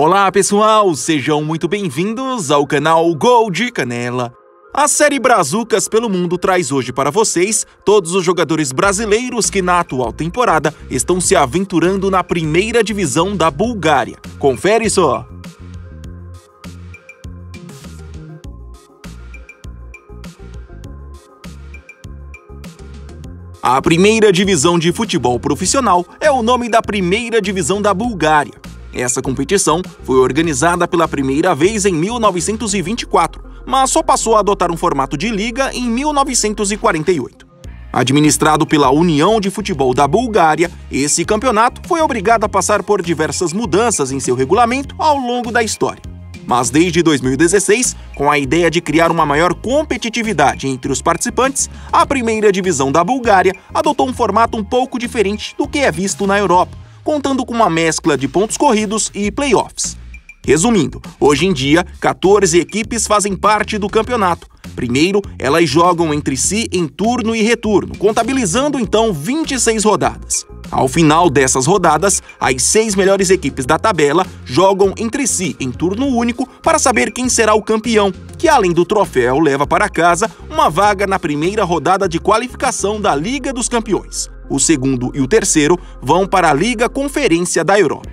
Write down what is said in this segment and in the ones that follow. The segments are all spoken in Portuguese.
Olá pessoal, sejam muito bem-vindos ao canal Gol de Canela. A série Brazucas pelo Mundo traz hoje para vocês todos os jogadores brasileiros que na atual temporada estão se aventurando na primeira divisão da Bulgária. Confere só! A primeira divisão de futebol profissional é o nome da primeira divisão da Bulgária. Essa competição foi organizada pela primeira vez em 1924, mas só passou a adotar um formato de liga em 1948. Administrado pela União de Futebol da Bulgária, esse campeonato foi obrigado a passar por diversas mudanças em seu regulamento ao longo da história. Mas desde 2016, com a ideia de criar uma maior competitividade entre os participantes, a primeira divisão da Bulgária adotou um formato um pouco diferente do que é visto na Europa, contando com uma mescla de pontos corridos e playoffs. Resumindo, hoje em dia, 14 equipes fazem parte do campeonato. Primeiro, elas jogam entre si em turno e retorno, contabilizando então 26 rodadas. Ao final dessas rodadas, as 6 melhores equipes da tabela jogam entre si em turno único para saber quem será o campeão, que além do troféu leva para casa uma vaga na primeira rodada de qualificação da Liga dos Campeões. O segundo e o terceiro vão para a Liga Conferência da Europa.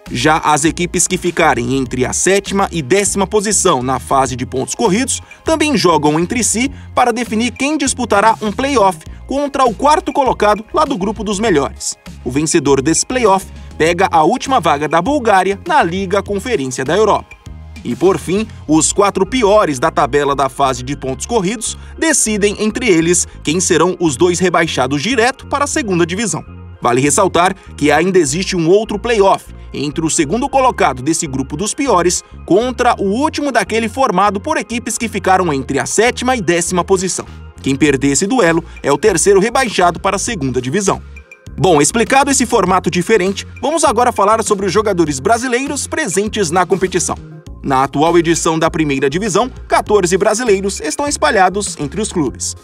Já as equipes que ficarem entre a 7ª e 10ª posição na fase de pontos corridos também jogam entre si para definir quem disputará um playoff contra o 4º colocado lá do grupo dos melhores. O vencedor desse playoff pega a última vaga da Bulgária na Liga Conferência da Europa. E por fim, os 4 piores da tabela da fase de pontos corridos decidem entre eles quem serão os 2 rebaixados direto para a segunda divisão. Vale ressaltar que ainda existe um outro playoff entre o segundo colocado desse grupo dos piores contra o último daquele formado por equipes que ficaram entre a 7ª e 10ª posição. Quem perder esse duelo é o terceiro rebaixado para a segunda divisão. Bom, explicado esse formato diferente, vamos agora falar sobre os jogadores brasileiros presentes na competição. Na atual edição da primeira divisão, 14 brasileiros estão espalhados entre os clubes.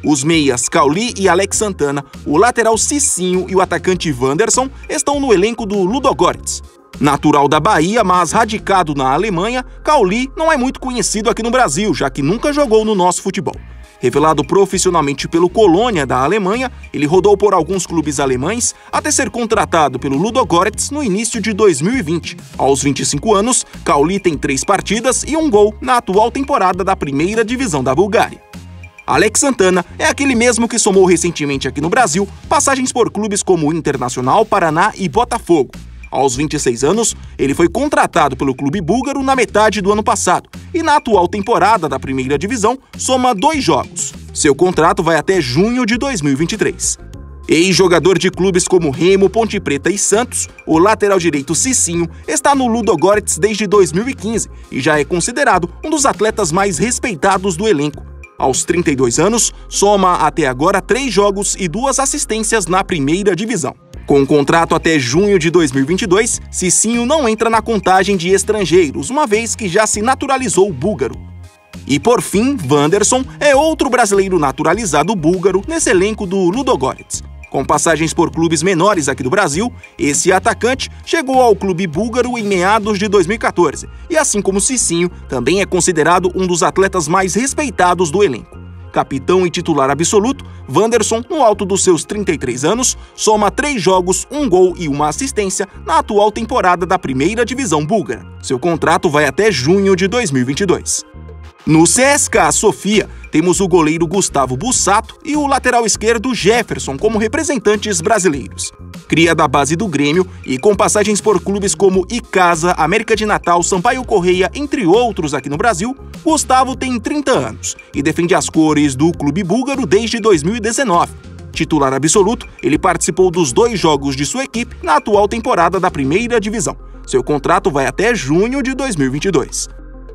Os meias Cauli e Alex Santana, o lateral Cicinho e o atacante Wanderson estão no elenco do Ludogorets. Natural da Bahia, mas radicado na Alemanha, Cauli não é muito conhecido aqui no Brasil, já que nunca jogou no nosso futebol. Revelado profissionalmente pelo Colônia da Alemanha, ele rodou por alguns clubes alemães até ser contratado pelo Ludogorets no início de 2020. Aos 25 anos, Cauli tem 3 partidas e 1 gol na atual temporada da primeira divisão da Bulgária. Alex Santana é aquele mesmo que somou recentemente aqui no Brasil passagens por clubes como Internacional, Paraná e Botafogo. Aos 26 anos, ele foi contratado pelo clube búlgaro na metade do ano passado e na atual temporada da primeira divisão soma 2 jogos. Seu contrato vai até junho de 2023. Ex-jogador de clubes como Remo, Ponte Preta e Santos, o lateral direito Cicinho está no Ludogorets desde 2015 e já é considerado um dos atletas mais respeitados do elenco. Aos 32 anos, soma até agora 3 jogos e 2 assistências na primeira divisão. Com contrato até junho de 2022, Cicinho não entra na contagem de estrangeiros, uma vez que já se naturalizou búlgaro. E por fim, Wanderson é outro brasileiro naturalizado búlgaro nesse elenco do Ludogorets. Com passagens por clubes menores aqui do Brasil, esse atacante chegou ao clube búlgaro em meados de 2014 e, assim como Cicinho, também é considerado um dos atletas mais respeitados do elenco. Capitão e titular absoluto, Wanderson, no alto dos seus 33 anos, soma 3 jogos, 1 gol e 1 assistência na atual temporada da primeira divisão búlgara. Seu contrato vai até junho de 2022. No CSKA Sofia, temos o goleiro Gustavo Bussato e o lateral esquerdo Jefferson como representantes brasileiros. Cria da base do Grêmio e com passagens por clubes como Icasa, América de Natal, Sampaio Corrêa, entre outros aqui no Brasil, Gustavo tem 30 anos e defende as cores do clube búlgaro desde 2019. Titular absoluto, ele participou dos 2 jogos de sua equipe na atual temporada da primeira divisão. Seu contrato vai até junho de 2022.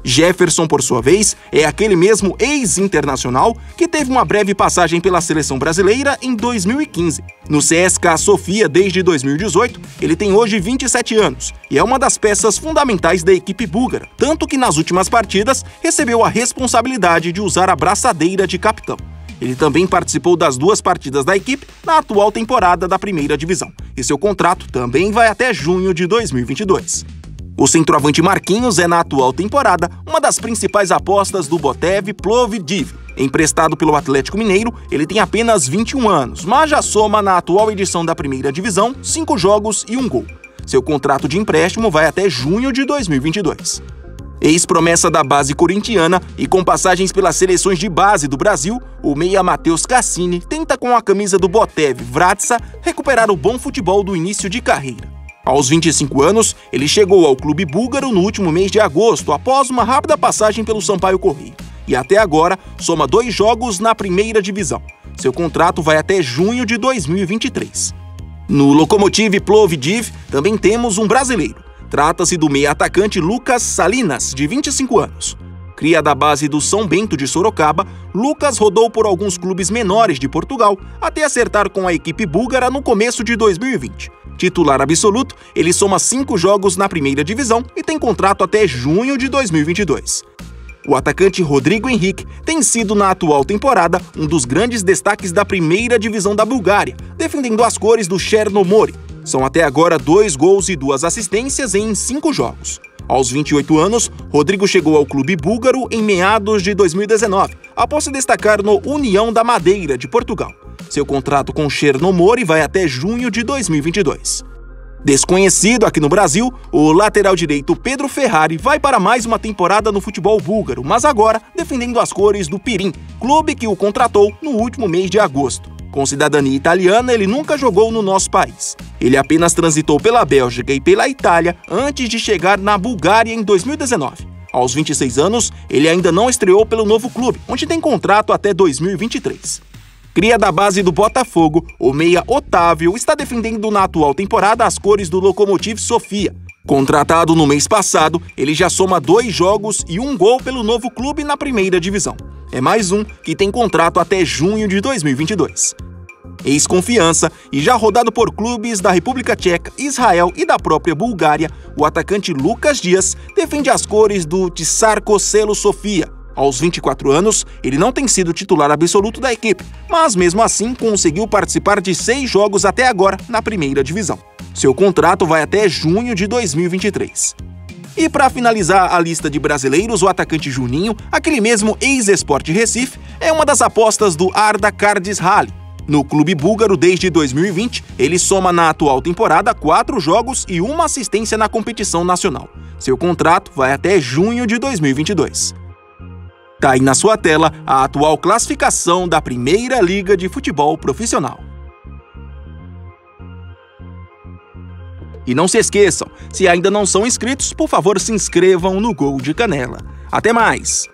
Jefferson, por sua vez, é aquele mesmo ex-internacional que teve uma breve passagem pela seleção brasileira em 2015. No CSKA Sofia desde 2018, ele tem hoje 27 anos e é uma das peças fundamentais da equipe búlgara, tanto que nas últimas partidas recebeu a responsabilidade de usar a braçadeira de capitão. Ele também participou das 2 partidas da equipe na atual temporada da primeira divisão, e seu contrato também vai até junho de 2022. O centroavante Marquinhos é, na atual temporada, uma das principais apostas do Botev Plovdiv. Emprestado pelo Atlético Mineiro, ele tem apenas 21 anos, mas já soma na atual edição da primeira divisão 5 jogos e 1 gol. Seu contrato de empréstimo vai até junho de 2022. Ex-promessa da base corintiana e com passagens pelas seleções de base do Brasil, o meia Matheus Cassini tenta com a camisa do Botev Vratsa recuperar o bom futebol do início de carreira. Aos 25 anos, ele chegou ao clube búlgaro no último mês de agosto, após uma rápida passagem pelo Sampaio Corrêa, e até agora soma 2 jogos na primeira divisão. Seu contrato vai até junho de 2023. No Lokomotiv Plovdiv também temos um brasileiro. Trata-se do meia-atacante Lucas Salinas, de 25 anos. Cria da base do São Bento de Sorocaba, Lucas rodou por alguns clubes menores de Portugal até acertar com a equipe búlgara no começo de 2020. Titular absoluto, ele soma 5 jogos na primeira divisão e tem contrato até junho de 2022. O atacante Rodrigo Henrique tem sido, na atual temporada, um dos grandes destaques da primeira divisão da Bulgária, defendendo as cores do Chernomori. São até agora 2 gols e 2 assistências em 5 jogos. Aos 28 anos, Rodrigo chegou ao clube búlgaro em meados de 2019, após se destacar no União da Madeira, de Portugal. Seu contrato com o Chernomori vai até junho de 2022. Desconhecido aqui no Brasil, o lateral direito Pedro Ferrari vai para mais uma temporada no futebol búlgaro, mas agora defendendo as cores do Pirin, clube que o contratou no último mês de agosto. Com cidadania italiana, ele nunca jogou no nosso país. Ele apenas transitou pela Bélgica e pela Itália antes de chegar na Bulgária em 2019. Aos 26 anos, ele ainda não estreou pelo novo clube, onde tem contrato até 2023. Cria da base do Botafogo, o meia Otávio está defendendo na atual temporada as cores do Lokomotiv Sofia. Contratado no mês passado, ele já soma 2 jogos e 1 gol pelo novo clube na primeira divisão. É mais um que tem contrato até junho de 2022. Ex-Confiança e já rodado por clubes da República Tcheca, Israel e da própria Bulgária, o atacante Lucas Dias defende as cores do Tsarko Selo Sofia. Aos 24 anos, ele não tem sido titular absoluto da equipe, mas mesmo assim conseguiu participar de 6 jogos até agora na primeira divisão. Seu contrato vai até junho de 2023. E para finalizar a lista de brasileiros, o atacante Juninho, aquele mesmo ex-Sport Recife, é uma das apostas do Arda Kardizhali. No clube búlgaro desde 2020, ele soma na atual temporada 4 jogos e 1 assistência na competição nacional. Seu contrato vai até junho de 2022. Tá aí na sua tela a atual classificação da Primeira Liga de Futebol Profissional. E não se esqueçam, se ainda não são inscritos, por favor se inscrevam no Gol de Canela. Até mais!